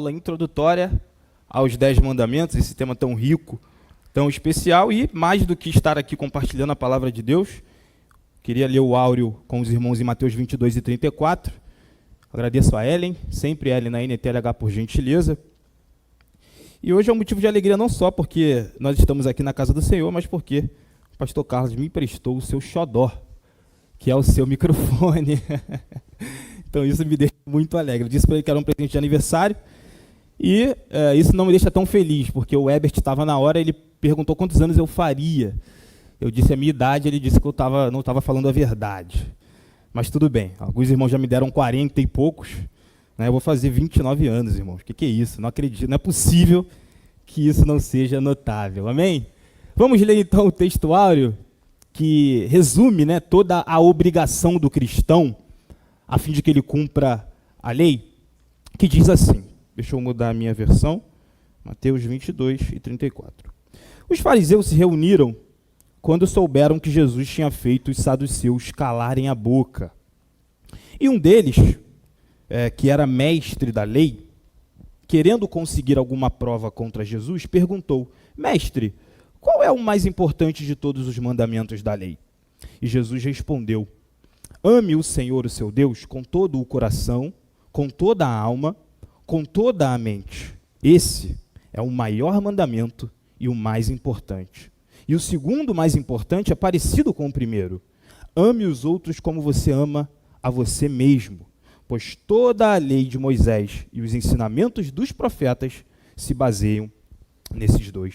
Aula introdutória aos 10 mandamentos, esse tema tão rico, tão especial, e mais do que estar aqui compartilhando a palavra de Deus, queria ler o áureo com os irmãos em Mateus 22 e 34. Agradeço a Ellen, sempre Ellen na NTLH por gentileza. E hoje é um motivo de alegria não só porque nós estamos aqui na casa do Senhor, mas porque o pastor Carlos me emprestou o seu xodó, que é o seu microfone. Então isso me deixa muito alegre. Eu disse para ele que era um presente de aniversário, e isso não me deixa tão feliz, porque o Ebert estava na hora, ele perguntou quantos anos eu faria. Eu disse a minha idade, ele disse que eu não estava falando a verdade. Mas tudo bem, alguns irmãos já me deram 40 e poucos, né? Eu vou fazer 29 anos, irmãos. O que é isso? Não acredito, não é possível que isso não seja notável. Amém? Vamos ler então o texto áureo, que resume, né, toda a obrigação do cristão, a fim de que ele cumpra a lei, que diz assim, deixa eu mudar a minha versão, Mateus 22 e 34. Os fariseus se reuniram quando souberam que Jesus tinha feito os saduceus calarem a boca. E um deles, que era mestre da lei, querendo conseguir alguma prova contra Jesus, perguntou: Mestre, qual é o mais importante de todos os mandamentos da lei? E Jesus respondeu: Ame o Senhor, o seu Deus, com todo o coração, com toda a alma, com toda a mente. Esse é o maior mandamento e o mais importante. E o segundo mais importante é parecido com o primeiro. Ame os outros como você ama a você mesmo, pois toda a lei de Moisés e os ensinamentos dos profetas se baseiam nesses dois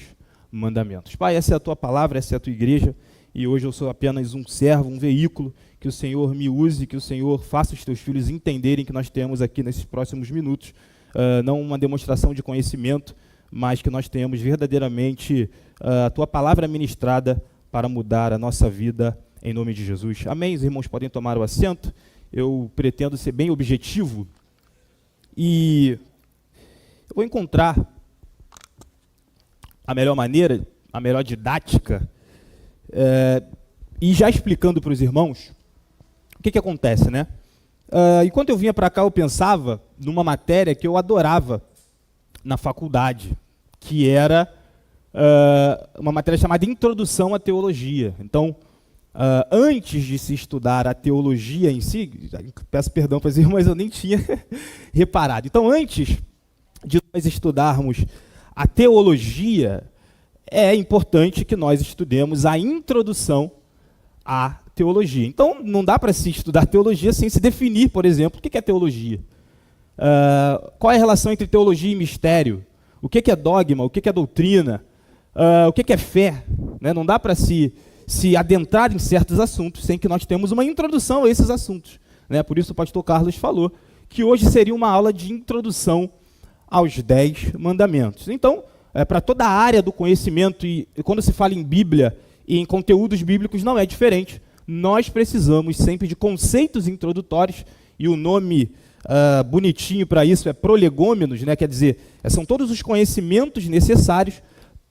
mandamentos. Pai, essa é a tua palavra, essa é a tua igreja, e hoje eu sou apenas um servo, um veículo, que o Senhor me use, que o Senhor faça os teus filhos entenderem que nós temos aqui nesses próximos minutos, não uma demonstração de conhecimento, mas que nós tenhamos verdadeiramente a tua palavra ministrada para mudar a nossa vida em nome de Jesus. Amém? Os irmãos podem tomar o assento. Eu pretendo ser bem objetivo e eu vou encontrar a melhor maneira, a melhor didática, e já explicando para os irmãos o que acontece, né? Enquanto eu vinha para cá, eu pensava numa matéria que eu adorava na faculdade, que era uma matéria chamada Introdução à Teologia. Então, antes de se estudar a teologia em si, peço perdão para os irmãos, mas eu nem tinha reparado. Então, antes de nós estudarmos a teologia, é importante que nós estudemos a introdução à teologia. Então, não dá para se estudar teologia sem se definir, por exemplo, o que é teologia. Qual é a relação entre teologia e mistério? O que é dogma? O que é doutrina? O que é fé? Né? Não dá para se adentrar em certos assuntos sem que nós tenhamos uma introdução a esses assuntos. Né? Por isso o pastor Carlos falou que hoje seria uma aula de introdução aos 10 mandamentos. Então, para toda a área do conhecimento, e quando se fala em Bíblia e em conteúdos bíblicos, não é diferente. Nós precisamos sempre de conceitos introdutórios, e o nome bonitinho para isso é prolegômenos, né? Quer dizer, são todos os conhecimentos necessários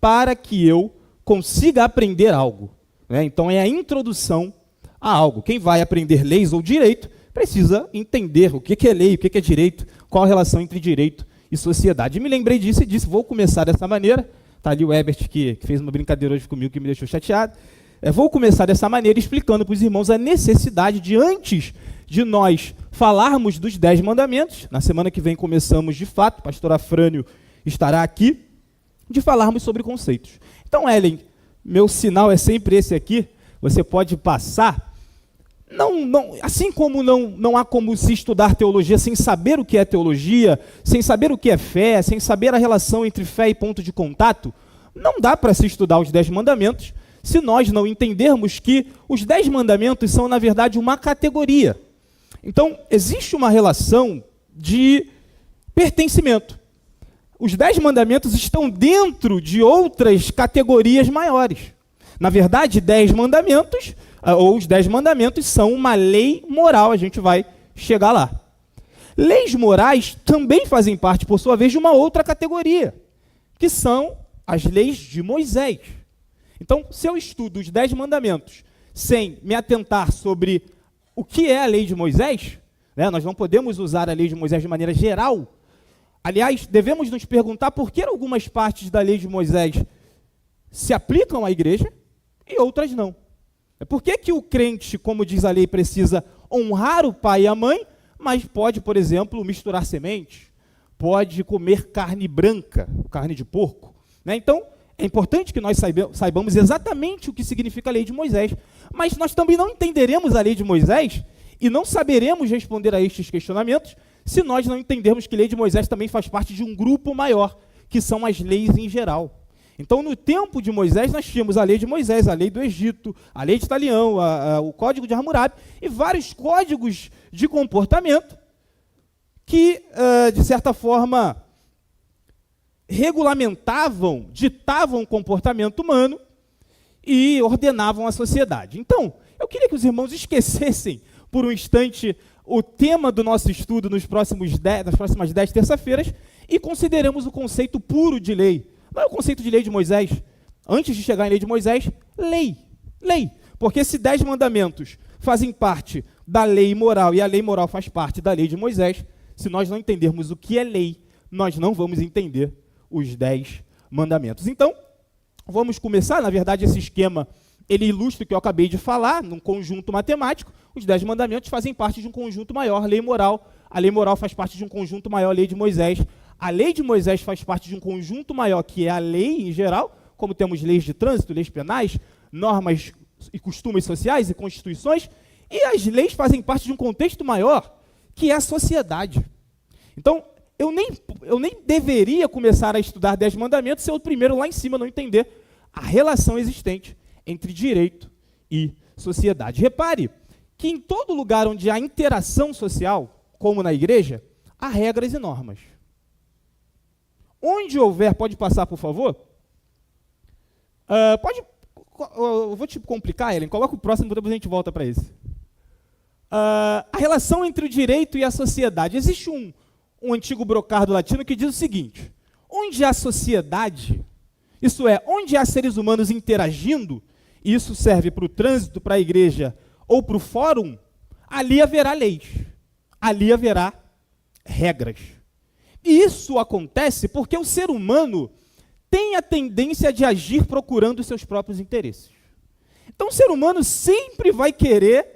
para que eu consiga aprender algo. Né? Então, é a introdução a algo. Quem vai aprender leis ou direito precisa entender o que é lei, o que é direito, qual a relação entre direito e sociedade. E me lembrei disso e disse, vou começar dessa maneira. Está ali o Ebert, que fez uma brincadeira hoje comigo que me deixou chateado. Vou começar dessa maneira explicando para os irmãos a necessidade de, antes de nós falarmos dos 10 mandamentos, na semana que vem começamos de fato, o pastor Afrânio estará aqui, de falarmos sobre conceitos. Então, Ellen, meu sinal é sempre esse aqui, você pode passar. Assim como não há como se estudar teologia sem saber o que é teologia, sem saber o que é fé, sem saber a relação entre fé e ponto de contato, não dá para se estudar os 10 mandamentos se nós não entendermos que os 10 mandamentos são, na verdade, uma categoria. Então, existe uma relação de pertencimento. Os 10 mandamentos estão dentro de outras categorias maiores. Na verdade, 10 mandamentos, ou os 10 mandamentos, são uma lei moral, a gente vai chegar lá. Leis morais também fazem parte, por sua vez, de uma outra categoria, que são as leis de Moisés. Então, se eu estudo os 10 mandamentos sem me atentar sobre o que é a lei de Moisés, né, nós não podemos usar a lei de Moisés de maneira geral, Aliás, devemos nos perguntar por que algumas partes da lei de Moisés se aplicam à igreja e outras não. Por que o crente, como diz a lei, precisa honrar o pai e a mãe, mas pode, por exemplo, misturar sementes, pode comer carne branca, carne de porco, né? Então, é importante que nós saibamos exatamente o que significa a lei de Moisés, mas nós também não entenderemos a lei de Moisés e não saberemos responder a estes questionamentos se nós não entendermos que a lei de Moisés também faz parte de um grupo maior, que são as leis em geral. Então, no tempo de Moisés, nós tínhamos a lei de Moisés, a lei do Egito, a lei de Italião, o código de Hammurabi e vários códigos de comportamento que, de certa forma, regulamentavam, ditavam o comportamento humano e ordenavam a sociedade. Então, eu queria que os irmãos esquecessem por um instante o tema do nosso estudo nas próximas 10 terça-feiras e consideremos o conceito puro de lei. Não é o conceito de lei de Moisés. Antes de chegar em lei de Moisés, lei. Lei. Porque se 10 mandamentos fazem parte da lei moral e a lei moral faz parte da lei de Moisés, se nós não entendermos o que é lei, nós não vamos entender os 10 mandamentos. Então, vamos começar. Na verdade, esse esquema, ele ilustra o que eu acabei de falar, num conjunto matemático. Os 10 mandamentos fazem parte de um conjunto maior, lei moral. A lei moral faz parte de um conjunto maior, lei de Moisés. A lei de Moisés faz parte de um conjunto maior, que é a lei em geral, como temos leis de trânsito, leis penais, normas e costumes sociais e constituições, e as leis fazem parte de um contexto maior, que é a sociedade. Então, eu nem deveria começar a estudar 10 mandamentos se eu primeiro lá em cima não entender a relação existente entre direito e sociedade. Repare que em todo lugar onde há interação social, como na igreja, há regras e normas. Onde houver, pode passar, por favor? Eu vou te complicar, Ellen, coloca o próximo, depois a gente volta para esse. A relação entre o direito e a sociedade. Existe um antigo brocardo latino que diz o seguinte: onde há sociedade, isso é, onde há seres humanos interagindo, e isso serve para o trânsito, para a igreja ou para o fórum, ali haverá leis, ali haverá regras. E isso acontece porque o ser humano tem a tendência de agir procurando os seus próprios interesses. Então o ser humano sempre vai querer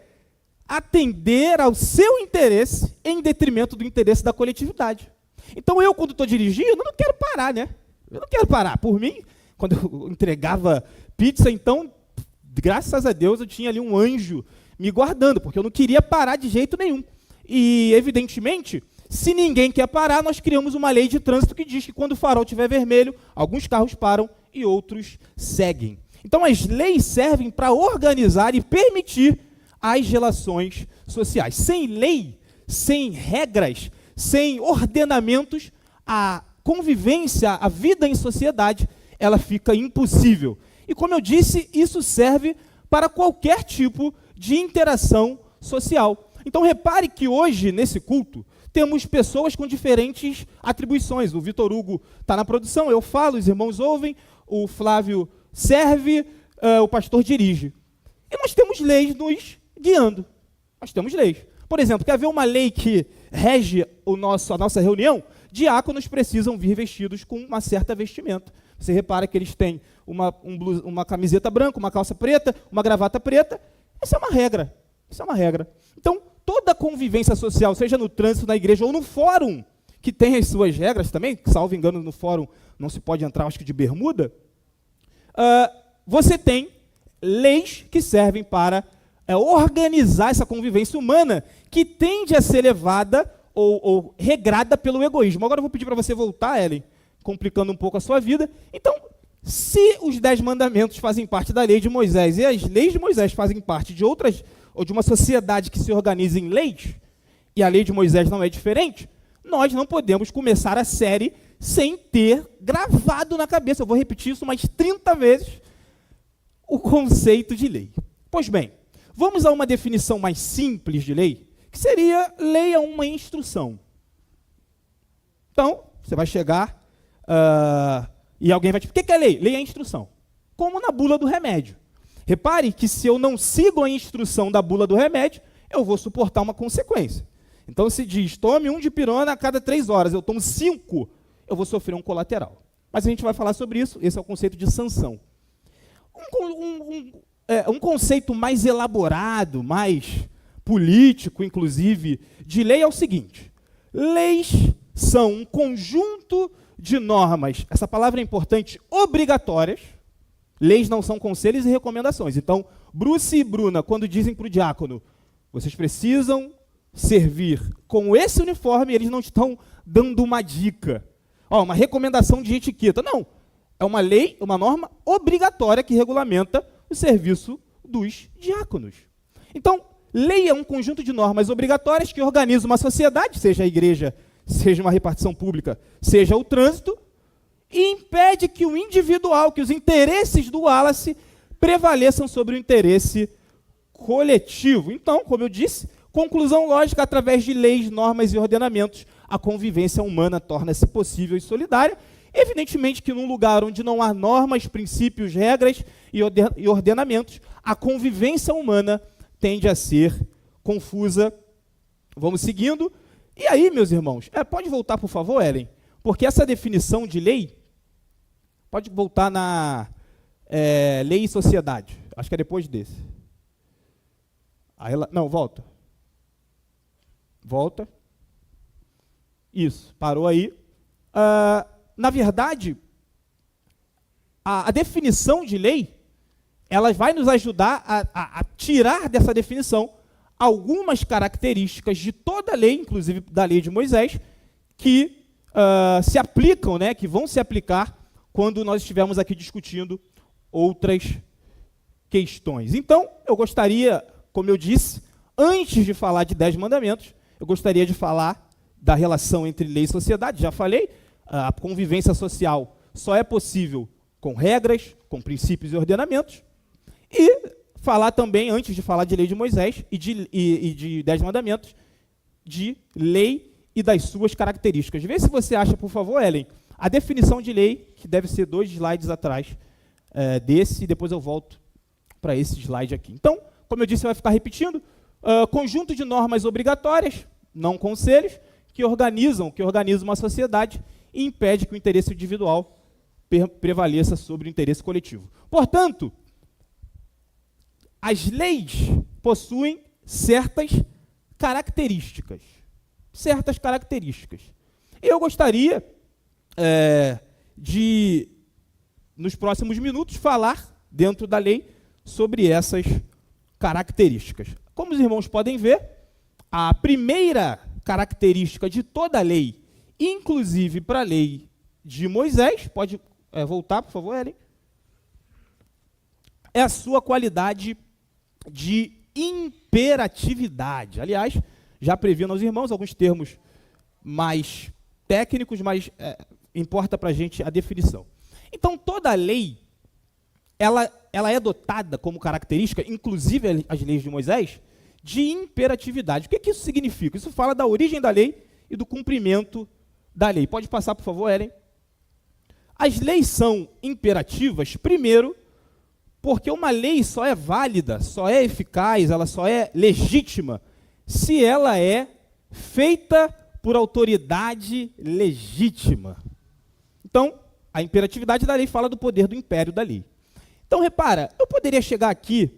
atender ao seu interesse em detrimento do interesse da coletividade. Então eu, quando estou dirigindo, eu não quero parar, né? Eu não quero parar. Por mim, quando eu entregava pizza, então, graças a Deus, eu tinha ali um anjo me guardando, porque eu não queria parar de jeito nenhum. E, evidentemente, se ninguém quer parar, nós criamos uma lei de trânsito que diz que quando o farol estiver vermelho, alguns carros param e outros seguem. Então, as leis servem para organizar e permitir as relações sociais. Sem lei, sem regras, sem ordenamentos, a convivência, a vida em sociedade, ela fica impossível. E, como eu disse, isso serve para qualquer tipo de interação social. Então, repare que hoje, nesse culto, temos pessoas com diferentes atribuições. O Vitor Hugo está na produção, eu falo, os irmãos ouvem, o Flávio serve, o pastor dirige. E nós temos leis nos guiando. Nós temos leis. Por exemplo, quer ver uma lei que rege a nossa reunião? Diáconos precisam vir vestidos com uma certa vestimenta. Você repara que eles têm uma camiseta branca, uma calça preta, uma gravata preta. Essa é uma regra. Isso é uma regra. Então, toda a convivência social, seja no trânsito, na igreja ou no fórum, que tem as suas regras também, salvo engano, no fórum não se pode entrar, acho que de bermuda, você tem leis que servem para organizar essa convivência humana que tende a ser levada ou regrada pelo egoísmo. Agora eu vou pedir para você voltar, Ellen, complicando um pouco a sua vida. Então, se os 10 mandamentos fazem parte da lei de Moisés e as leis de Moisés fazem parte de outras, ou de uma sociedade que se organiza em leis, e a lei de Moisés não é diferente, nós não podemos começar a série sem ter gravado na cabeça, eu vou repetir isso umas 30 vezes, o conceito de lei. Pois bem, vamos a uma definição mais simples de lei, que seria: lei é uma instrução. Então, você vai chegar e alguém vai te dizer: o que é lei? Lei é instrução. Como na bula do remédio. Repare que se eu não sigo a instrução da bula do remédio, eu vou suportar uma consequência. Então, se diz, tome 1 dipirona a cada 3 horas, eu tomo 5, eu vou sofrer um colateral. Mas a gente vai falar sobre isso, esse é o conceito de sanção. Um conceito mais elaborado, mais político, inclusive, de lei é o seguinte: leis são um conjunto de normas, essa palavra é importante, obrigatórias. Leis não são conselhos e recomendações. Então, Bruce e Bruna, quando dizem para o diácono, vocês precisam servir com esse uniforme, eles não estão dando uma dica, uma recomendação de etiqueta. Não, é uma lei, uma norma obrigatória que regulamenta o serviço dos diáconos. Então, lei é um conjunto de normas obrigatórias que organiza uma sociedade, seja a igreja, seja uma repartição pública, seja o trânsito, e impede que o individual, que os interesses do Wallace prevaleçam sobre o interesse coletivo. Então, como eu disse, conclusão lógica, através de leis, normas e ordenamentos, a convivência humana torna-se possível e solidária. Evidentemente que num lugar onde não há normas, princípios, regras e ordenamentos, a convivência humana tende a ser confusa. Vamos seguindo. E aí, meus irmãos, pode voltar, por favor, Ellen? Porque essa definição de lei, pode voltar na lei e sociedade. Acho que é depois desse. Não, volta. Volta. Isso, parou aí. Na verdade, a definição de lei, ela vai nos ajudar a tirar dessa definição algumas características de toda a lei, inclusive da lei de Moisés, que se aplicam, que vão se aplicar quando nós estivermos aqui discutindo outras questões. Então, eu gostaria, como eu disse, antes de falar de 10 mandamentos, eu gostaria de falar da relação entre lei e sociedade. Já falei, a convivência social só é possível com regras, com princípios e ordenamentos. E falar também, antes de falar de lei de Moisés e de 10 mandamentos, de lei e das suas características. Vê se você acha, por favor, Ellen, a definição de lei, que deve ser 2 slides atrás desse, e depois eu volto para esse slide aqui. Então, como eu disse, você vai ficar repetindo, conjunto de normas obrigatórias, não conselhos, que organizam uma sociedade e impede que o interesse individual prevaleça sobre o interesse coletivo. Portanto, as leis possuem certas características. Eu gostaria de, nos próximos minutos, falar, dentro da lei, sobre essas características. Como os irmãos podem ver, a primeira característica de toda a lei, inclusive para a lei de Moisés, pode voltar, por favor, Ellen, é a sua qualidade de imperatividade. Aliás, já previno aos irmãos alguns termos mais técnicos, mas importa para a gente a definição. Então, toda a lei, ela é dotada como característica, inclusive as leis de Moisés, de imperatividade. O que isso significa? Isso fala da origem da lei e do cumprimento da lei. Pode passar, por favor, Ellen. As leis são imperativas, primeiro, porque uma lei só é válida, só é eficaz, ela só é legítima, se ela é feita por autoridade legítima. Então, a imperatividade da lei fala do poder do império da lei. Então, repara, eu poderia chegar aqui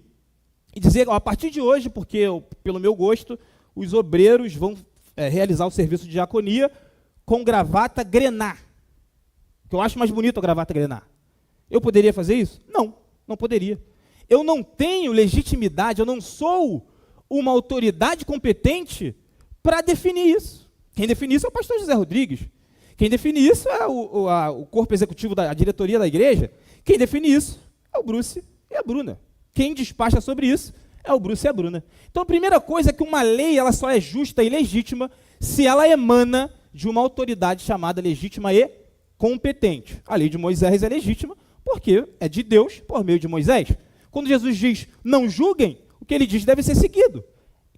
e dizer, a partir de hoje, porque pelo meu gosto, os obreiros vão realizar o serviço de diaconia com gravata grená, que eu acho mais bonito a gravata grená. Eu poderia fazer isso? Não poderia. Eu não tenho legitimidade, eu não sou uma autoridade competente para definir isso. Quem define isso é o pastor José Rodrigues. Quem define isso é o corpo executivo da diretoria da igreja. Quem define isso é o Bruce e a Bruna. Quem despacha sobre isso é o Bruce e a Bruna. Então, a primeira coisa é que uma lei ela só é justa e legítima se ela emana de uma autoridade chamada legítima e competente. A lei de Moisés é legítima porque é de Deus por meio de Moisés. Quando Jesus diz, não julguem, o que ele diz deve ser seguido.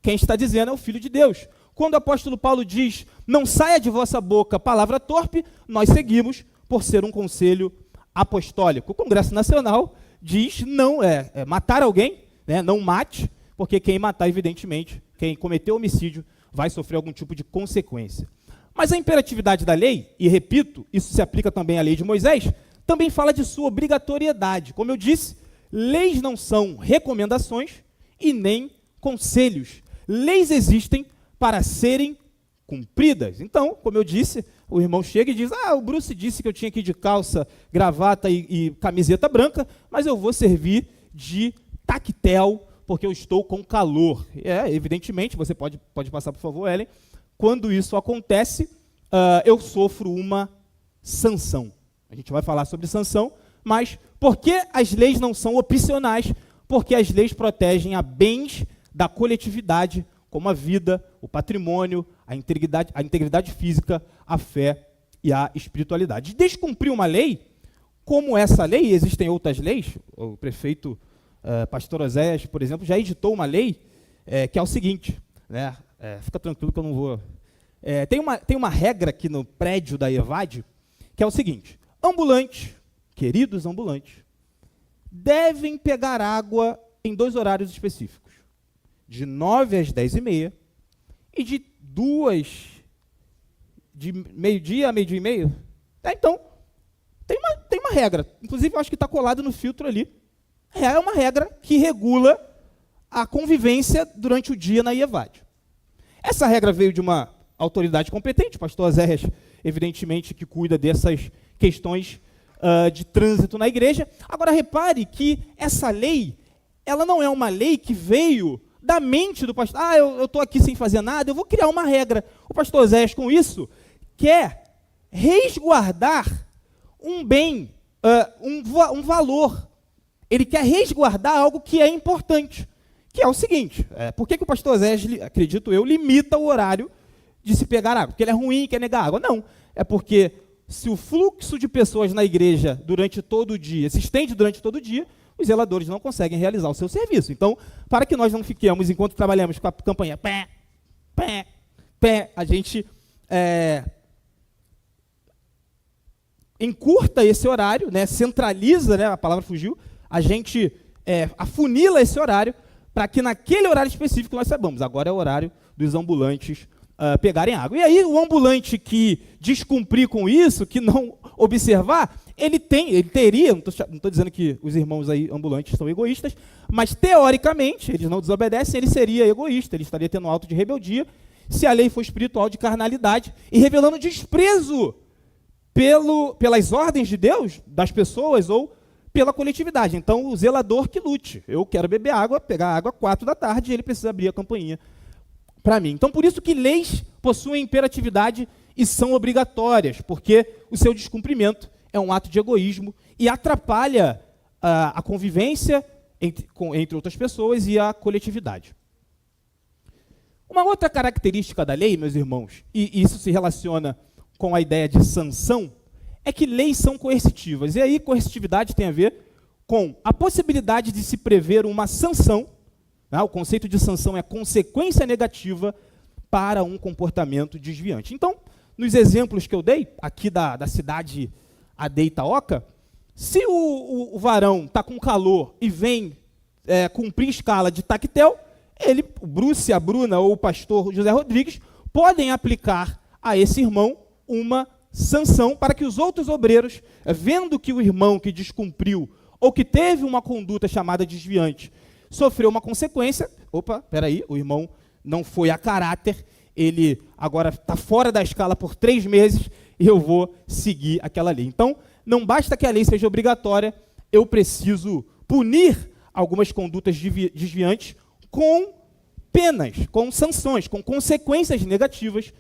Quem está dizendo é o Filho de Deus. Quando o apóstolo Paulo diz, não saia de vossa boca palavra torpe, nós seguimos por ser um conselho apostólico. O Congresso Nacional diz, não matar alguém, não mate, porque quem matar, evidentemente, quem cometeu homicídio, vai sofrer algum tipo de consequência. Mas a imperatividade da lei, e repito, isso se aplica também à lei de Moisés, também fala de sua obrigatoriedade. Como eu disse, leis não são recomendações e nem conselhos. Leis existem para serem cumpridas. Então, como eu disse, o irmão chega e diz, o Bruce disse que eu tinha que ir de calça, gravata e camiseta branca, mas eu vou servir de tactel, porque eu estou com calor. Evidentemente, você pode passar, por favor, Ellen. Quando isso acontece, eu sofro uma sanção. A gente vai falar sobre sanção, mas por que as leis não são opcionais? Porque as leis protegem a bens da coletividade, como a vida, o patrimônio, a integridade física, a fé e a espiritualidade. Descumprir uma lei, como essa lei, existem outras leis, o prefeito pastor Oséias, por exemplo, já editou uma lei que é o seguinte, né? Fica tranquilo que eu não vou... Tem uma regra aqui no prédio da EVAD, que é o seguinte, ambulantes, queridos ambulantes, devem pegar água em 2 horários específicos, de 9 às 10h30 e de 2 de meio-dia a meio-dia e meio. Então, tem uma regra, inclusive eu acho que está colado no filtro ali, é uma regra que regula a convivência durante o dia na IEVAD. Essa regra veio de uma autoridade competente, o pastor Oséias, evidentemente, que cuida dessas questões de trânsito na igreja. Agora, repare que essa lei, ela não é uma lei que veio da mente do pastor. Eu estou aqui sem fazer nada, eu vou criar uma regra. O pastor Oséias, com isso, quer resguardar um bem, um valor. Ele quer resguardar algo que é importante, que é o seguinte, por que o pastor Oséias, acredito eu, limita o horário de se pegar água? Porque ele é ruim e quer negar água? Não, é porque se o fluxo de pessoas na igreja durante todo o dia, se estende durante todo o dia, os zeladores não conseguem realizar o seu serviço. Então, para que nós não fiquemos, enquanto trabalhamos com a campanha pé, pé, pé, a gente encurta esse horário, né, centraliza, né, a palavra fugiu, a gente afunila esse horário para que naquele horário específico nós saibamos, agora é o horário dos ambulantes pegarem água. E aí o ambulante que descumprir com isso, que não observar, ele teria, não estou dizendo que os irmãos aí ambulantes são egoístas, mas teoricamente, eles não desobedecem, ele seria egoísta, ele estaria tendo um ato de rebeldia, se a lei for espiritual de carnalidade, e revelando desprezo pelas ordens de Deus, das pessoas, ou pela coletividade. Então, o zelador que lute. Eu quero beber água, pegar água às 4h, e ele precisa abrir a campainha para mim. Então, por isso que leis possuem imperatividade e são obrigatórias, porque o seu descumprimento é um ato de egoísmo e atrapalha a convivência entre outras pessoas e a coletividade. Uma outra característica da lei, meus irmãos, e isso se relaciona com a ideia de sanção, é que leis são coercitivas. E aí, coercitividade tem a ver com a possibilidade de se prever uma sanção. O conceito de sanção é consequência negativa para um comportamento desviante. Então, nos exemplos que eu dei, aqui da cidade Ade Itaoca, se o varão está com calor e vem cumprir escala de tactel, o Bruce, a Bruna ou o pastor José Rodrigues podem aplicar a esse irmão uma sanção para que os outros obreiros, vendo que o irmão que descumpriu ou que teve uma conduta chamada desviante, sofreu uma consequência, peraí, o irmão não foi a caráter, ele agora está fora da escala por 3 meses e eu vou seguir aquela lei. Então, não basta que a lei seja obrigatória, eu preciso punir algumas condutas desviantes com penas, com sanções, com consequências negativas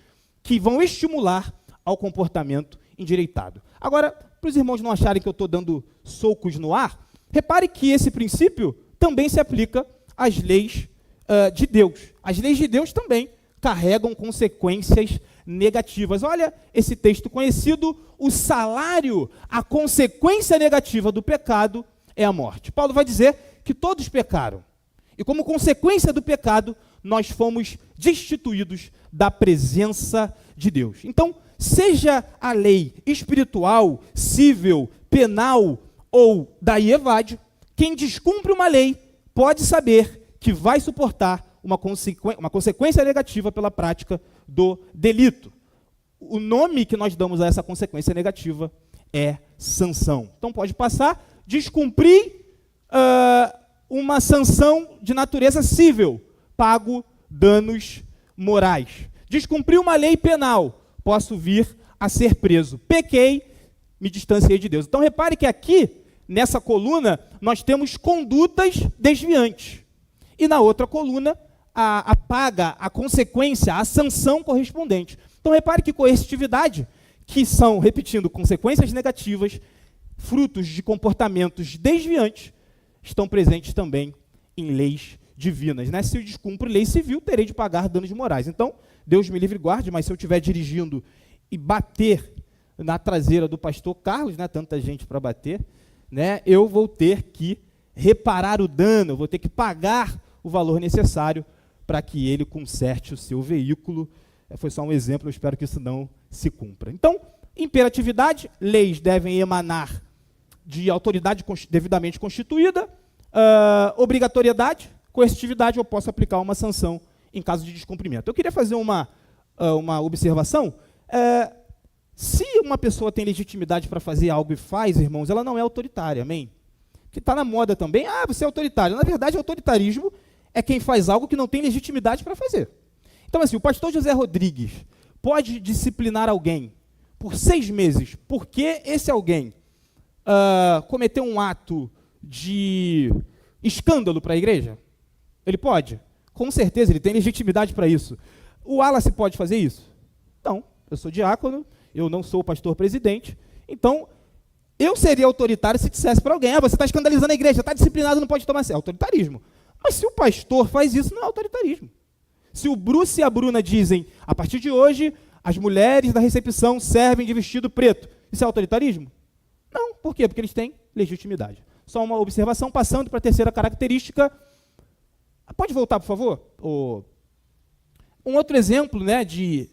que vão estimular ao comportamento endireitado. Agora, para os irmãos não acharem que eu estou dando socos no ar, repare que esse princípio também se aplica às leis de Deus. As leis de Deus também carregam consequências negativas. Olha esse texto conhecido, o salário, a consequência negativa do pecado é a morte. Paulo vai dizer que todos pecaram. E como consequência do pecado, nós fomos destituídos da presença de Deus. Então, seja a lei espiritual, civil, penal ou da IEVAD, quem descumpre uma lei pode saber que vai suportar uma consequência negativa pela prática do delito. O nome que nós damos a essa consequência negativa é sanção. Então pode passar, descumprir uma sanção de natureza civil, pago danos morais. Descumprir uma lei penal, posso vir a ser preso. Pequei, me distanciei de Deus. Então repare que aqui, nessa coluna, nós temos condutas desviantes. E na outra coluna, a paga, a consequência, a sanção correspondente. Então repare que coercitividade, que são, repetindo, consequências negativas, frutos de comportamentos desviantes, estão presentes também em leis divinas. Né? Se eu descumpro lei civil, terei de pagar danos morais. Então, Deus me livre e guarde, mas se eu estiver dirigindo e bater na traseira do pastor Carlos, né, tanta gente para bater, né, eu vou ter que reparar o dano, eu vou ter que pagar o valor necessário para que ele conserte o seu veículo. Foi só um exemplo, eu espero que isso não se cumpra. Então, imperatividade, leis devem emanar de autoridade devidamente constituída. Obrigatoriedade, coercitividade, eu posso aplicar uma sanção em caso de descumprimento. Eu queria fazer uma observação. Se uma pessoa tem legitimidade para fazer algo e faz, irmãos, ela não é autoritária, amém? Que está na moda também, você é autoritário. Na verdade, autoritarismo é quem faz algo que não tem legitimidade para fazer. Então, assim, o pastor José Rodrigues pode disciplinar alguém por 6 meses, porque esse alguém cometeu um ato de escândalo para a igreja? Ele pode? Com certeza, ele tem legitimidade para isso. O Wallace pode fazer isso? Não, eu sou diácono, eu não sou o pastor presidente, então eu seria autoritário se dissesse para alguém, você está escandalizando a igreja, está disciplinado, não pode tomar certo. Autoritarismo. Mas se o pastor faz isso, não é autoritarismo. Se o Bruce e a Bruna dizem, a partir de hoje, as mulheres da recepção servem de vestido preto, isso é autoritarismo? Não. Por quê? Porque eles têm legitimidade. Só uma observação, passando para a terceira característica. Pode voltar, por favor? Um outro exemplo, né, de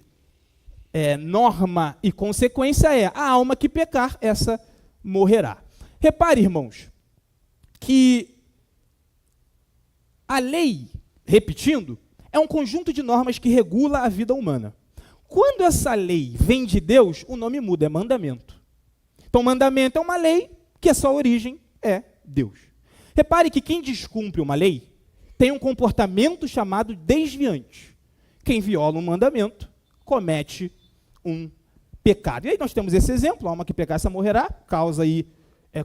norma e consequência é a alma que pecar, essa morrerá. Repare, irmãos, que a lei, repetindo, é um conjunto de normas que regula a vida humana. Quando essa lei vem de Deus, o nome muda, é mandamento. Então, mandamento é uma lei que a sua origem é Deus. Repare que quem descumpre uma lei tem um comportamento chamado desviante. Quem viola um mandamento comete um pecado. E aí nós temos esse exemplo, a alma que pecar, essa morrerá, causa aí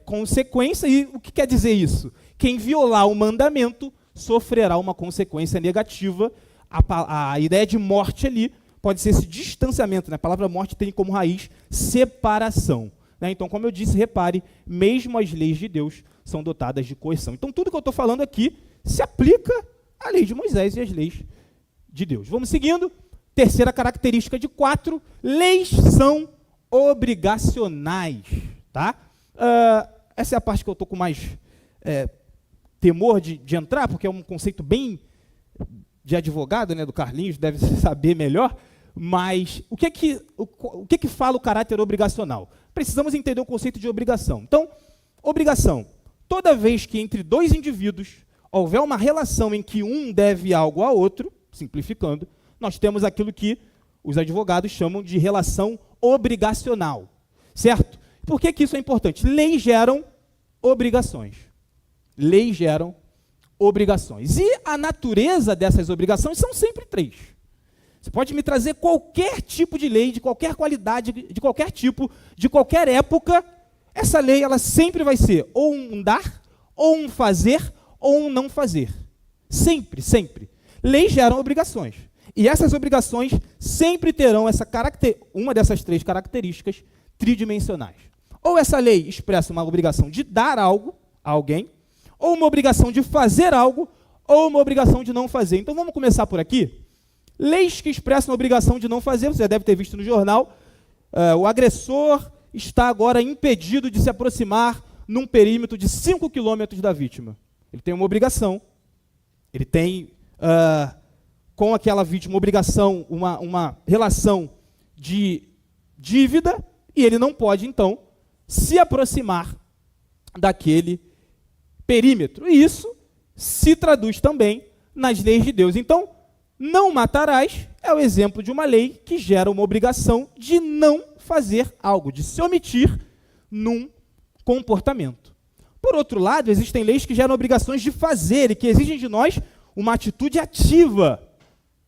consequência. E o que quer dizer isso? Quem violar o mandamento sofrerá uma consequência negativa. A ideia de morte ali pode ser esse distanciamento, né? A palavra morte tem como raiz separação. Né? Então, como eu disse, repare, mesmo as leis de Deus são dotadas de coerção. Então, tudo que eu estou falando aqui se aplica à lei de Moisés e às leis de Deus. Vamos seguindo. Terceira característica de 4, leis são obrigacionais. Tá? Essa é a parte que eu estou com mais temor de entrar, porque é um conceito bem de advogado, né, do Carlinhos, deve saber melhor, mas o que fala o caráter obrigacional? Precisamos entender o conceito de obrigação. Então, obrigação, toda vez que entre 2 indivíduos houver uma relação em que um deve algo ao outro, simplificando, nós temos aquilo que os advogados chamam de relação obrigacional, certo? Por que isso é importante? Leis geram obrigações. Leis geram obrigações. E a natureza dessas obrigações são sempre 3. Você pode me trazer qualquer tipo de lei, de qualquer qualidade, de qualquer tipo, de qualquer época, essa lei ela sempre vai ser ou um dar, ou um fazer, ou um não fazer. Sempre, sempre. Leis geram obrigações. E essas obrigações sempre terão uma dessas 3 características tridimensionais. Ou essa lei expressa uma obrigação de dar algo a alguém, ou uma obrigação de fazer algo, ou uma obrigação de não fazer. Então vamos começar por aqui. Leis que expressam a obrigação de não fazer, você já deve ter visto no jornal, o agressor está agora impedido de se aproximar num perímetro de 5 quilômetros da vítima. Ele tem uma obrigação, ele tem com aquela vítima obrigação, uma relação de dívida, e ele não pode, então, se aproximar daquele perímetro. E isso se traduz também nas leis de Deus. Então, não matarás é o exemplo de uma lei que gera uma obrigação de não fazer algo, de se omitir num comportamento. Por outro lado, existem leis que geram obrigações de fazer e que exigem de nós uma atitude ativa.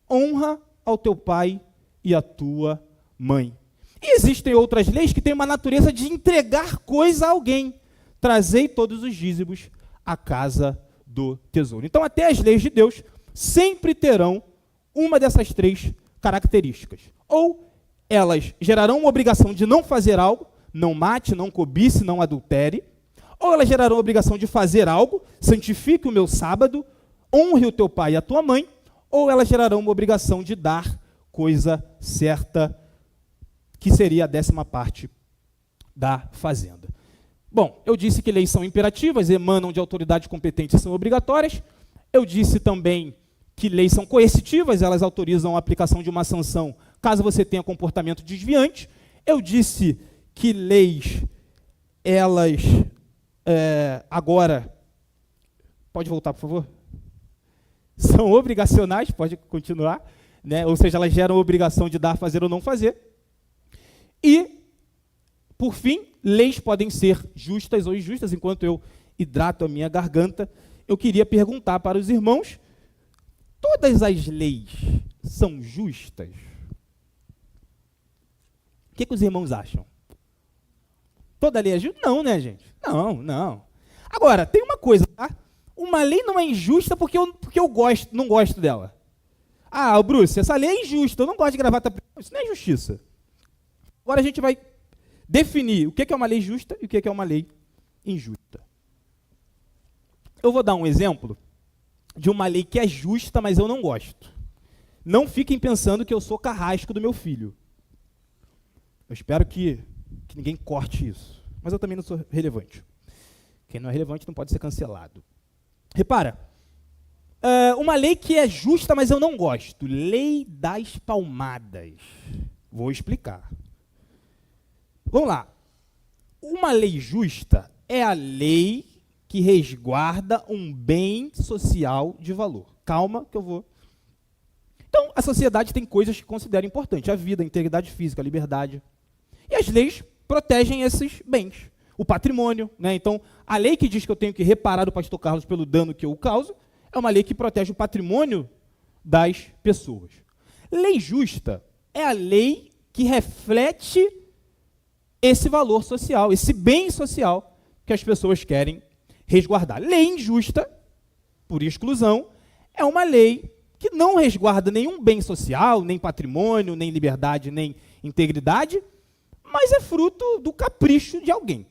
Honra ao teu pai e à tua mãe. E existem outras leis que têm uma natureza de entregar coisa a alguém. Trazei todos os dízimos à casa do tesouro. Então, até as leis de Deus sempre terão uma dessas três características. Ou elas gerarão uma obrigação de não fazer algo, não mate, não cobice, não adultere. Ou elas gerarão a obrigação de fazer algo, santifique o meu sábado, honre o teu pai e a tua mãe. Ou elas gerarão uma obrigação de dar coisa certa, que seria a 10ª parte da fazenda. Bom, eu disse que leis são imperativas, emanam de autoridades competentes e são obrigatórias. Eu disse também que leis são coercitivas, elas autorizam a aplicação de uma sanção caso você tenha comportamento desviante. Eu disse que leis, elas, agora, pode voltar, por favor? São obrigacionais, pode continuar, né? Ou seja, elas geram a obrigação de dar, fazer ou não fazer. E, por fim, leis podem ser justas ou injustas. Enquanto eu hidrato a minha garganta, eu queria perguntar para os irmãos, todas as leis são justas? O que os irmãos acham? Toda lei é justa? Não, né, gente? Não. Agora, tem uma coisa, tá? Uma lei não é injusta porque eu não gosto dela. Ah, Bruce, essa lei é injusta, eu não gosto de gravata preta. Isso não é justiça. Agora a gente vai definir o que é uma lei justa e o que é uma lei injusta. Eu vou dar um exemplo de uma lei que é justa, mas eu não gosto. Não fiquem pensando que eu sou carrasco do meu filho. Eu espero que ninguém corte isso. Mas eu também não sou relevante. Quem não é relevante não pode ser cancelado. Repara, uma lei que é justa, mas eu não gosto. Lei das palmadas. Vou explicar. Vamos lá. Uma lei justa é a lei que resguarda um bem social de valor. Calma que eu vou. Então, a sociedade tem coisas que considera importantes. A vida, a integridade física, a liberdade. E as leis protegem esses bens. O patrimônio, né? Então, a lei que diz que eu tenho que reparar o pastor Carlos pelo dano que eu causo, é uma lei que protege o patrimônio das pessoas. Lei justa é a lei que reflete esse valor social, esse bem social que as pessoas querem resguardar. Lei injusta, por exclusão, é uma lei que não resguarda nenhum bem social, nem patrimônio, nem liberdade, nem integridade, mas é fruto do capricho de alguém.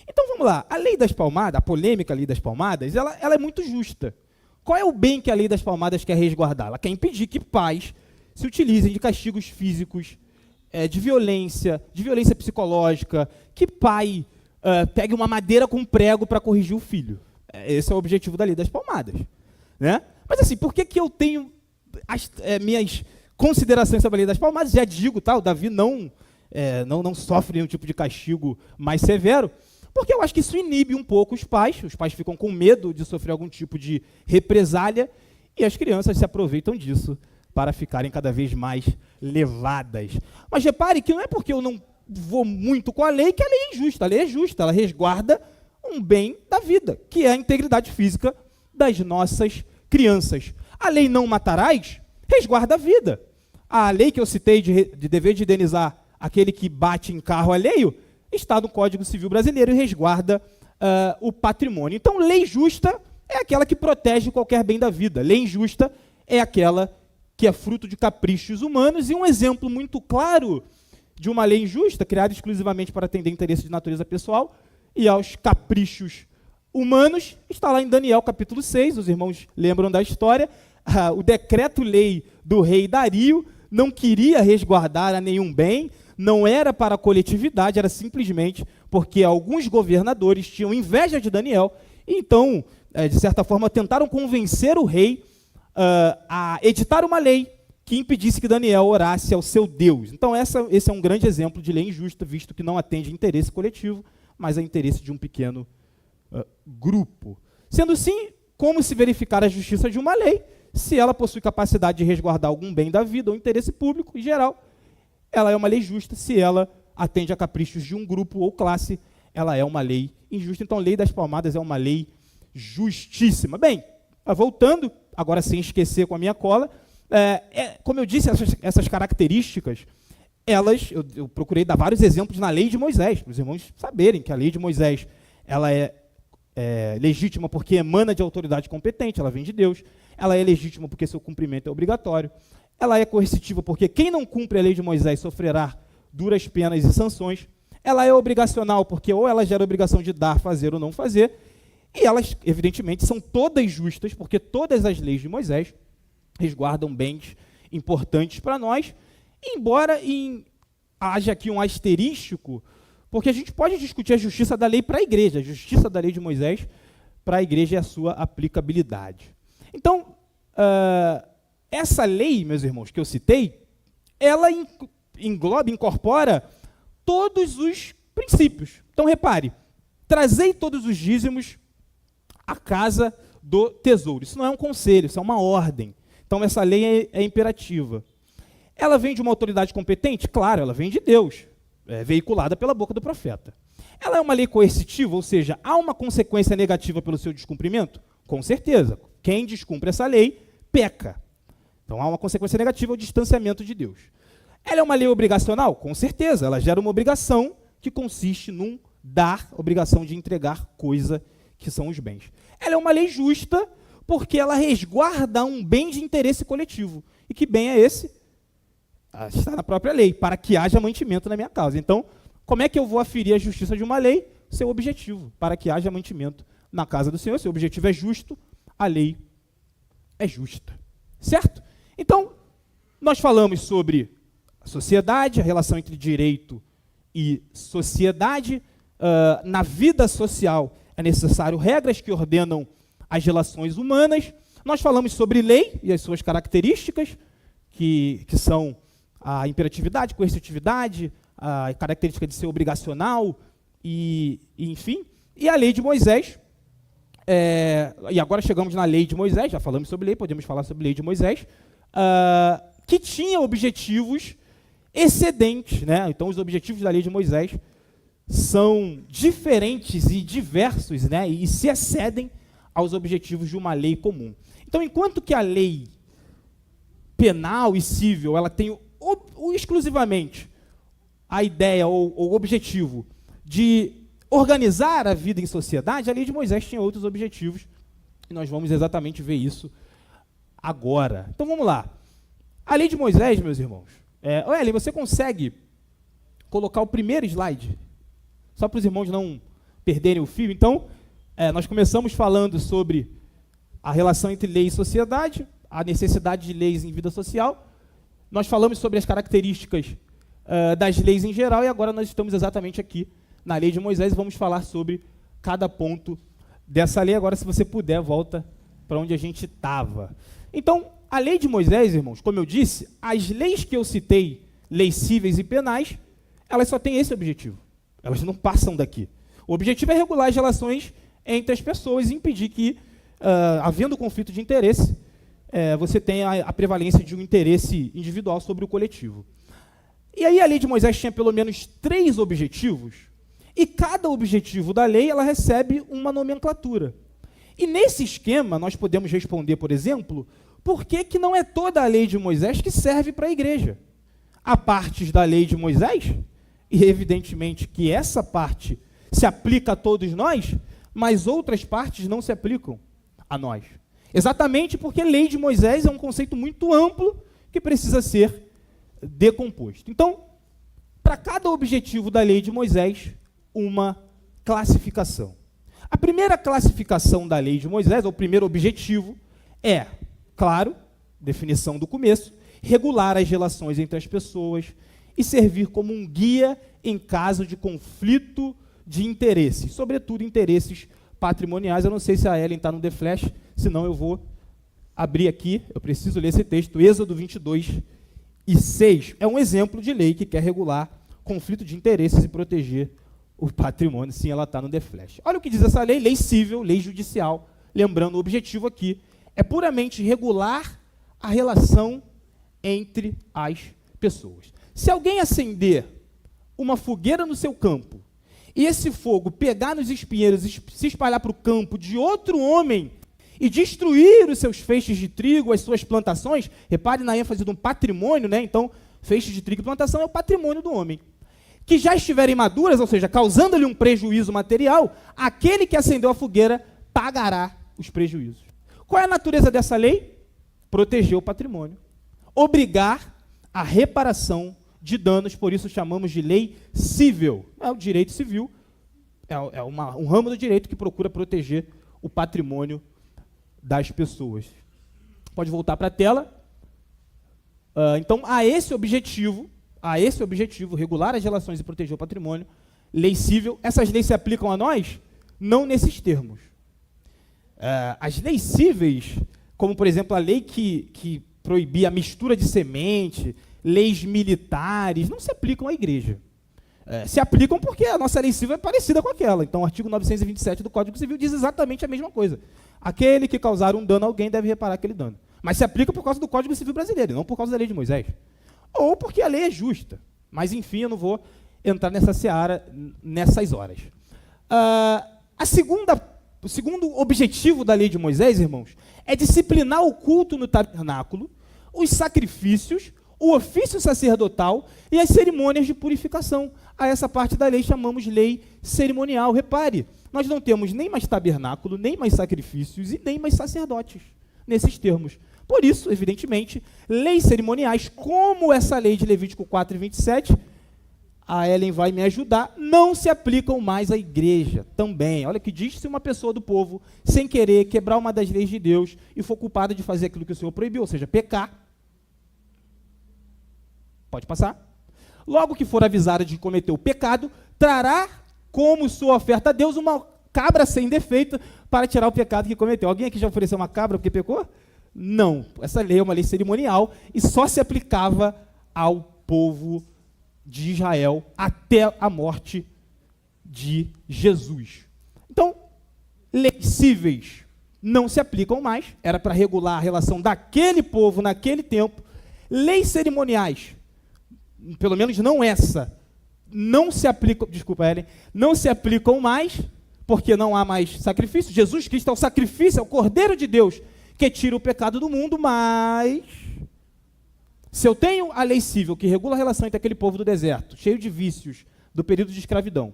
Então vamos lá, a lei das palmadas, a polêmica lei das palmadas, ela é muito justa. Qual é o bem que a lei das palmadas quer resguardar? Ela quer impedir que pais se utilizem de castigos físicos, de violência psicológica, que pai pegue uma madeira com um prego para corrigir o filho. Esse é o objetivo da lei das palmadas. Né? Mas assim, por que eu tenho as minhas considerações sobre a lei das palmadas? Já digo, tá, o Davi não sofre nenhum tipo de castigo mais severo, porque eu acho que isso inibe um pouco os pais ficam com medo de sofrer algum tipo de represália, e as crianças se aproveitam disso para ficarem cada vez mais levadas. Mas repare que não é porque eu não vou muito com a lei que a lei é injusta. A lei é justa, ela resguarda um bem da vida, que é a integridade física das nossas crianças. A lei não matarás resguarda a vida. A lei que eu citei de dever de indenizar aquele que bate em carro alheio está no Código Civil Brasileiro e resguarda o patrimônio. Então, lei justa é aquela que protege qualquer bem da vida. Lei injusta é aquela que é fruto de caprichos humanos, e um exemplo muito claro de uma lei injusta, criada exclusivamente para atender interesses de natureza pessoal e aos caprichos humanos, está lá em Daniel, capítulo 6, os irmãos lembram da história, o decreto-lei do rei Dario não queria resguardar a nenhum bem, não era para a coletividade, era simplesmente porque alguns governadores tinham inveja de Daniel, e então, de certa forma, tentaram convencer o rei a editar uma lei que impedisse que Daniel orasse ao seu Deus. Então, esse é um grande exemplo de lei injusta, visto que não atende interesse coletivo, mas a interesse de um pequeno grupo. Sendo assim, como se verificar a justiça de uma lei, se ela possui capacidade de resguardar algum bem da vida ou interesse público em geral, ela é uma lei justa. Se ela atende a caprichos de um grupo ou classe, ela é uma lei injusta. Então, a lei das palmadas é uma lei justíssima. Bem, voltando, agora sem esquecer com a minha cola, como eu disse, essas características, eu procurei dar vários exemplos na lei de Moisés, para os irmãos saberem que a lei de Moisés ela é legítima porque emana de autoridade competente, ela vem de Deus. Ela é legítima porque seu cumprimento é obrigatório. Ela é coercitiva porque quem não cumpre a lei de Moisés sofrerá duras penas e sanções. Ela é obrigacional porque ou ela gera a obrigação de dar, fazer ou não fazer. E elas, evidentemente, são todas justas, porque todas as leis de Moisés resguardam bens importantes para nós, embora haja aqui um asterístico, porque a gente pode discutir a justiça da lei para a igreja, a justiça da lei de Moisés para a igreja e a sua aplicabilidade. Então, essa lei, meus irmãos, que eu citei, ela incorpora todos os princípios. Então, repare, trazei todos os dízimos à casa do tesouro. Isso não é um conselho, isso é uma ordem. Então, essa lei é imperativa. Ela vem de uma autoridade competente? Claro, ela vem de Deus, veiculada pela boca do profeta. Ela é uma lei coercitiva, ou seja, há uma consequência negativa pelo seu descumprimento? Com certeza. Quem descumpre essa lei, peca. Então, há uma consequência negativa, o distanciamento de Deus. Ela é uma lei obrigacional? Com certeza. Ela gera uma obrigação que consiste num dar, obrigação de entregar coisa que são os bens. Ela é uma lei justa porque ela resguarda um bem de interesse coletivo. E que bem é esse? Está na própria lei, para que haja mantimento na minha causa. Então, como é que eu vou aferir a justiça de uma lei? Seu objetivo, para que haja mantimento na casa do Senhor. Seu objetivo é justo, a lei é justa. Certo? Então, nós falamos sobre a sociedade, a relação entre direito e sociedade. Na vida social é necessário regras que ordenam as relações humanas. Nós falamos sobre lei e as suas características, que são a imperatividade, coercitividade, a característica de ser obrigacional, enfim. E a lei de Moisés, e agora chegamos na lei de Moisés, já falamos sobre lei, podemos falar sobre a lei de Moisés, que tinha objetivos excedentes, né? Então, os objetivos da lei de Moisés são diferentes e diversos, né? E se excedem aos objetivos de uma lei comum. Então, enquanto que a lei penal e civil, ela tem exclusivamente a ideia ou o objetivo de organizar a vida em sociedade, a lei de Moisés tinha outros objetivos, e nós vamos exatamente ver isso agora. Então, vamos lá. A lei de Moisés, meus irmãos, Ellen, você consegue colocar o primeiro slide? Só para os irmãos não perderem o fio. Então, nós começamos falando sobre a relação entre lei e sociedade, a necessidade de leis em vida social. Nós falamos sobre as características das leis em geral, e agora nós estamos exatamente aqui na lei de Moisés e vamos falar sobre cada ponto dessa lei. Agora, se você puder, volta para onde a gente estava. Então, a lei de Moisés, irmãos, como eu disse, as leis que eu citei, leis cíveis e penais, elas só têm esse objetivo. Elas não passam daqui. O objetivo é regular as relações entre as pessoas e impedir que, havendo conflito de interesse, você tenha a prevalência de um interesse individual sobre o coletivo. E aí a lei de Moisés tinha pelo menos 3 objetivos, e cada objetivo da lei ela recebe uma nomenclatura. E nesse esquema, nós podemos responder, por exemplo, por que não é toda a lei de Moisés que serve para a igreja? Há partes da lei de Moisés, e evidentemente que essa parte se aplica a todos nós, mas outras partes não se aplicam a nós. Exatamente porque lei de Moisés é um conceito muito amplo que precisa ser decomposto. Então, para cada objetivo da lei de Moisés, uma classificação. A primeira classificação da lei de Moisés, ou o primeiro objetivo, é, claro, definição do começo, regular as relações entre as pessoas e servir como um guia em caso de conflito de interesses, sobretudo interesses patrimoniais. Eu não sei se a Ellen está no The Flash, senão eu vou abrir aqui, eu preciso ler esse texto, Êxodo 22:6. É um exemplo de lei que quer regular conflito de interesses e proteger o patrimônio. Sim, ela está no The Flash. Olha o que diz essa lei, lei civil, lei judicial. Lembrando, o objetivo aqui é puramente regular a relação entre as pessoas. Se alguém acender uma fogueira no seu campo e esse fogo pegar nos espinheiros e se espalhar para o campo de outro homem e destruir os seus feixes de trigo, as suas plantações, repare na ênfase de um patrimônio, né? Então, feixes de trigo e plantação é o patrimônio do homem, que já estiverem maduras, ou seja, causando-lhe um prejuízo material, aquele que acendeu a fogueira pagará os prejuízos. Qual é a natureza dessa lei? Proteger o patrimônio, obrigar a reparação de danos, por isso chamamos de lei civil. É o direito civil, um ramo do direito que procura proteger o patrimônio das pessoas. Pode voltar para a tela. Então, a esse objetivo, regular as relações e proteger o patrimônio, lei civil. Essas leis se aplicam a nós? Não nesses termos. As leis cíveis, como, por exemplo, a lei que proibia a mistura de semente, leis militares, não se aplicam à igreja. Se aplicam porque a nossa lei civil é parecida com aquela. Então, o artigo 927 do Código Civil diz exatamente a mesma coisa. Aquele que causar um dano a alguém deve reparar aquele dano. Mas se aplica por causa do Código Civil brasileiro, não por causa da lei de Moisés. Ou porque a lei é justa. Mas, enfim, eu não vou entrar nessa seara nessas horas. O segundo objetivo da lei de Moisés, irmãos, é disciplinar o culto no tabernáculo, os sacrifícios, o ofício sacerdotal e as cerimônias de purificação. A essa parte da lei chamamos lei cerimonial. Repare, nós não temos nem mais tabernáculo, nem mais sacrifícios e nem mais sacerdotes nesses termos. Por isso, evidentemente, leis cerimoniais, como essa lei de Levítico 4 e 27, a Ellen vai me ajudar, não se aplicam mais à igreja também. Olha que diz: se uma pessoa do povo, sem querer, quebrar uma das leis de Deus e for culpada de fazer aquilo que o Senhor proibiu, ou seja, pecar, pode passar. Logo que for avisada de cometer o pecado, trará como sua oferta a Deus uma cabra sem defeito para tirar o pecado que cometeu. Alguém aqui já ofereceu uma cabra porque pecou? Não. Essa lei é uma lei cerimonial e só se aplicava ao povo de Israel até a morte de Jesus. Então, leis cíveis não se aplicam mais, era para regular a relação daquele povo naquele tempo. Leis cerimoniais, pelo menos não essa, não se aplicam, desculpa, Ellen, não se aplicam mais, porque não há mais sacrifício. Jesus Cristo é o sacrifício, é o Cordeiro de Deus que tira o pecado do mundo, mas se eu tenho a lei civil que regula a relação entre aquele povo do deserto, cheio de vícios do período de escravidão,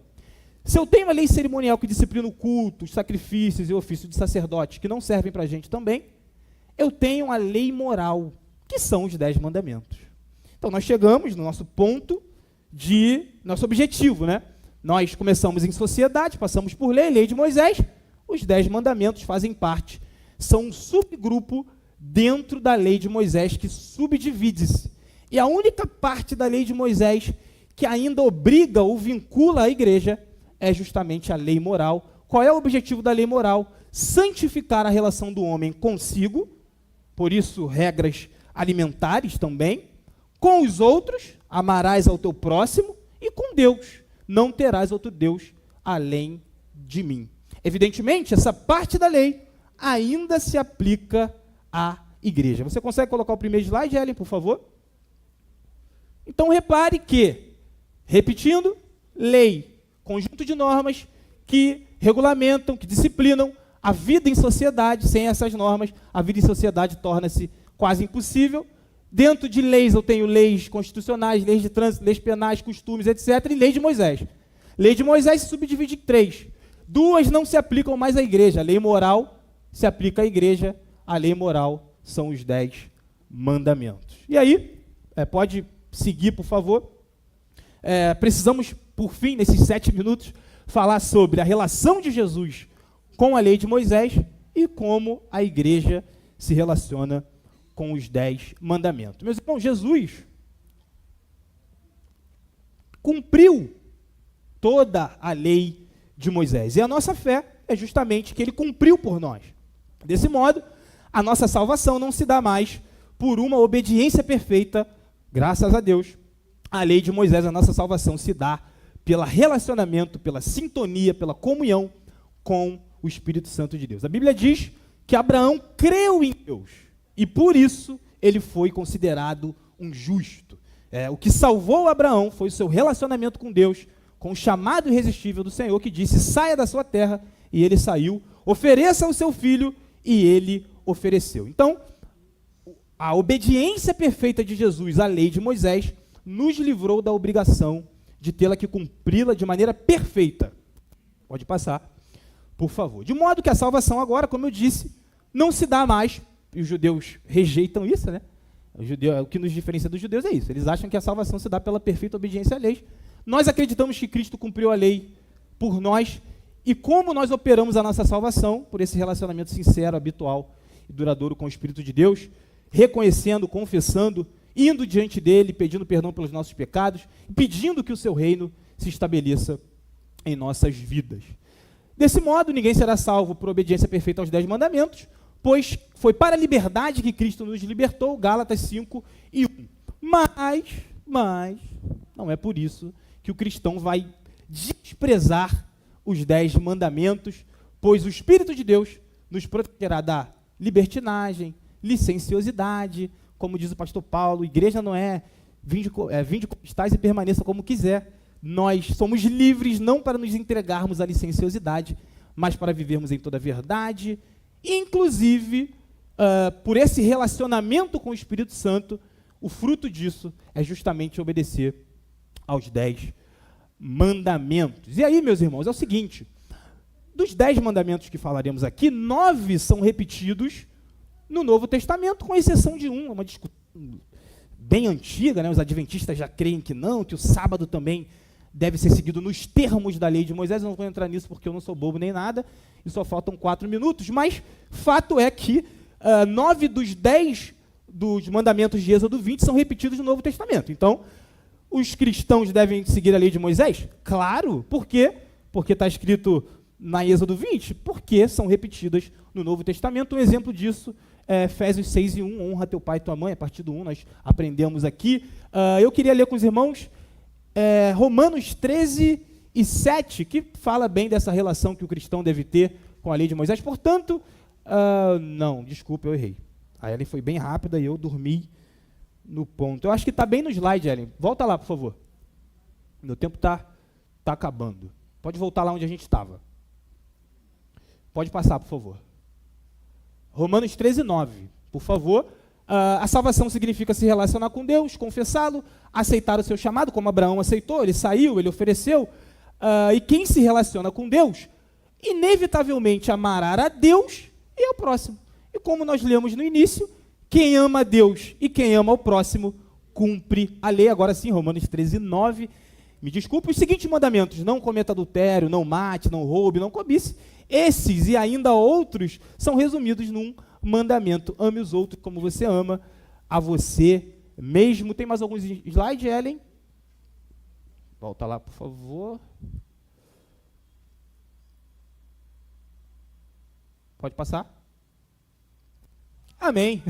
se eu tenho a lei cerimonial que disciplina o culto, os sacrifícios e o ofício de sacerdote, que não servem para a gente também, eu tenho a lei moral, que são os 10 mandamentos. Então, nós chegamos no nosso ponto nosso objetivo, né? Nós começamos em sociedade, passamos por lei de Moisés, os 10 mandamentos fazem parte, são um subgrupo dentro da lei de Moisés que subdivide-se. E a única parte da lei de Moisés que ainda obriga ou vincula a igreja é justamente a lei moral. Qual é o objetivo da lei moral? Santificar a relação do homem consigo, por isso regras alimentares também, com os outros, amarás ao teu próximo, e com Deus, não terás outro Deus além de mim. Evidentemente, essa parte da lei ainda se aplica à igreja. Você consegue colocar o primeiro slide, Ellen, por favor? Então, repare que, repetindo, lei, conjunto de normas que regulamentam, que disciplinam a vida em sociedade. Sem essas normas, a vida em sociedade torna-se quase impossível. Dentro de leis, eu tenho leis constitucionais, leis de trânsito, leis penais, costumes, etc., e lei de Moisés. Lei de Moisés se subdivide em 3. 2 não se aplicam mais à igreja. A lei moral se aplica à igreja, a lei moral são os 10 mandamentos. E aí, pode seguir, por favor. Precisamos, por fim, nesses 7 minutos, falar sobre a relação de Jesus com a lei de Moisés e como a igreja se relaciona com os 10 mandamentos. Meus irmãos, Jesus cumpriu toda a lei de Moisés. E a nossa fé é justamente que ele cumpriu por nós. Desse modo, a nossa salvação não se dá mais por uma obediência perfeita, graças a Deus. A lei de Moisés, a nossa salvação se dá pelo relacionamento, pela sintonia, pela comunhão com o Espírito Santo de Deus. A Bíblia diz que Abraão creu em Deus, e por isso ele foi considerado um justo. O que salvou Abraão foi o seu relacionamento com Deus, com o chamado irresistível do Senhor, que disse, saia da sua terra, e ele saiu, ofereça o seu filho, e ele ofereceu. Então, a obediência perfeita de Jesus à lei de Moisés nos livrou da obrigação de tê-la que cumpri-la de maneira perfeita. Pode passar, por favor. De modo que a salvação agora, como eu disse, não se dá mais, e os judeus rejeitam isso, né? O que nos diferencia dos judeus é isso. Eles acham que a salvação se dá pela perfeita obediência à lei. Nós acreditamos que Cristo cumpriu a lei por nós, e como nós operamos a nossa salvação, por esse relacionamento sincero, habitual e duradouro com o Espírito de Deus, reconhecendo, confessando, indo diante dele, pedindo perdão pelos nossos pecados, pedindo que o seu reino se estabeleça em nossas vidas. Desse modo, ninguém será salvo por obediência perfeita aos 10 mandamentos, pois foi para a liberdade que Cristo nos libertou, Gálatas 5:1. Mas, não é por isso que o cristão vai desprezar os 10 mandamentos, pois o Espírito de Deus nos protegerá da libertinagem, licenciosidade, como diz o pastor Paulo, igreja não é vinde conquistais e permaneça como quiser. Nós somos livres não para nos entregarmos à licenciosidade, mas para vivermos em toda a verdade, inclusive, por esse relacionamento com o Espírito Santo, o fruto disso é justamente obedecer aos 10 mandamentos. E aí, meus irmãos, é o seguinte, dos 10 mandamentos que falaremos aqui, 9 são repetidos no Novo Testamento, com exceção de um, uma discussão bem antiga, né? Os adventistas já creem que não, que o sábado também deve ser seguido nos termos da lei de Moisés. Eu não vou entrar nisso porque eu não sou bobo nem nada, e só faltam 4 minutos, mas fato é que 9 dos 10 dos mandamentos de Êxodo 20 são repetidos no Novo Testamento. Então, os cristãos devem seguir a lei de Moisés? Claro. Por quê? Porque está escrito na Êxodo 20? Porque são repetidas no Novo Testamento. Um exemplo disso é Efésios 6:1, honra teu pai e tua mãe, a partir do 1 nós aprendemos aqui. Eu queria ler com os irmãos Romanos 13:7, que fala bem dessa relação que o cristão deve ter com a lei de Moisés. Portanto, não, desculpa, eu errei. A Ellen foi bem rápida e eu dormi no ponto. Eu acho que está bem no slide, Ellen. Volta lá, por favor. Meu tempo está acabando. Pode voltar lá onde a gente estava. Pode passar, por favor. Romanos 13:9, por favor. A salvação significa se relacionar com Deus, confessá-lo, aceitar o seu chamado, como Abraão aceitou, ele saiu, ele ofereceu. E quem se relaciona com Deus, inevitavelmente amará a Deus e ao próximo. E como nós lemos no início, quem ama a Deus e quem ama ao próximo, cumpre a lei. Agora sim, Romanos 13:9. Me desculpe, os seguintes mandamentos: não cometa adultério, não mate, não roube, não cobice. Esses e ainda outros são resumidos num mandamento: ame os outros como você ama a você mesmo. Tem mais alguns slides, Ellen? Volta lá, por favor. Pode passar? Amém.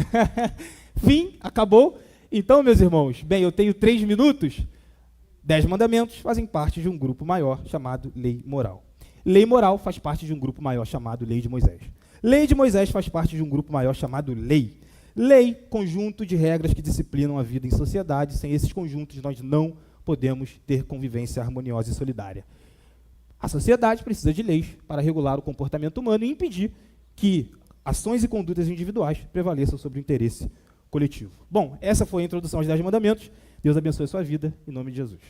Fim, acabou. Então, meus irmãos, bem, eu tenho 3 minutos. 10 mandamentos fazem parte de um grupo maior chamado lei moral. Lei moral faz parte de um grupo maior chamado lei de Moisés. Lei de Moisés faz parte de um grupo maior chamado lei. Lei, conjunto de regras que disciplinam a vida em sociedade. Sem esses conjuntos, nós não podemos ter convivência harmoniosa e solidária. A sociedade precisa de leis para regular o comportamento humano e impedir que ações e condutas individuais prevaleçam sobre o interesse coletivo. Bom, essa foi a introdução aos 10 mandamentos. Deus abençoe a sua vida, em nome de Jesus.